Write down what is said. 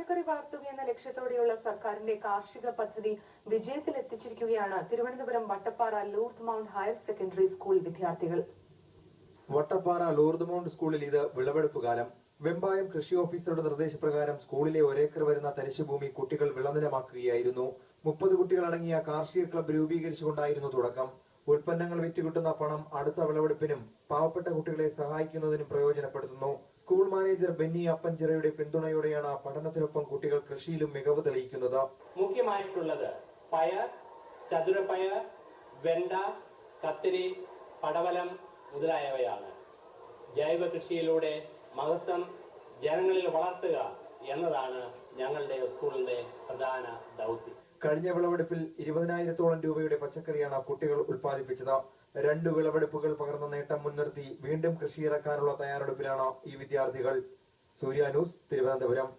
പച്ചക്കറി വളർത്തുക എന്ന ലക്ഷ്യത്തോടെയുള്ള സർക്കാരിന്റെ കാർഷിക പദ്ധതി വിജയത്തിലെത്തിച്ചിരിക്കുകയാണ് Thiruvananthapuram Vattappara Lourdes mount higher secondary school വിദ്യാർത്ഥികൾ. വട്ടപ്പാറ ലൂർദ് മൗണ്ട് സ്കൂളിൽ ഇത് വിളവെടുപ്പ് കാലം. വെമ്പായം കൃഷി ഓഫീസറുടെ നിർദ്ദേശപ്രകാരം സ്കൂളിലെ ഒരേക്കർ വരുന്ന തരിശുഭൂമി കുട്ടികൾ വിളനിലമാക്കുകയായിരുന്നു. 30 കുട്ടികളടങ്ങിയ കാർഷിക ക്ലബ്ബ് രൂപീകരിച്ചുകൊണ്ടായിരുന്നു തുടക്കം. ഉൽപ്പന്നങ്ങൾ വിറ്റുകിട്ടുന്ന പണം അടുത്ത വിളവെടുപ്പിനും പാവപ്പെട്ട കുട്ടികളെ സഹായിക്കുന്നതിനും പ്രയോജനപ്പെടുത്തുന്നു. സ്കൂൾ മാനേജർ ബെന്നി അപ്പൻചിറയുടെ പിന്തുണയോടെയാണ് പഠനത്തിനൊപ്പം കുട്ടികൾ കൃഷിയിലും മികവ് തെളിയിക്കുന്നത്. മുഖ്യമായിട്ടുള്ളത് പയർ, ചതുരപ്പയർ, വെണ്ട, കത്തിരി, പടവലം മുതലായവയാണ്. ജൈവ കൃഷിയിലൂടെ മഹത്വം ജനങ്ങളിൽ വളർത്തുക എന്നതാണ് ഞങ്ങളുടെ സ്കൂളിന്റെ പ്രധാന ദൗത്യം. കഴിഞ്ഞ വിളവെടുപ്പിൽ 20,000-ഓളം രൂപയുടെ പച്ചക്കറിയാണ് കുട്ടികൾ ഉൽപ്പാദിപ്പിച്ചത്. 2 വിളവെടുപ്പുകൾ പകർന്ന നേട്ടം മുൻനിർത്തി വീണ്ടും കൃഷിയിറക്കാനുള്ള തയ്യാറെടുപ്പിലാണ് ഈ വിദ്യാർത്ഥികൾ. സൂര്യ ന്യൂസ്, തിരുവനന്തപുരം.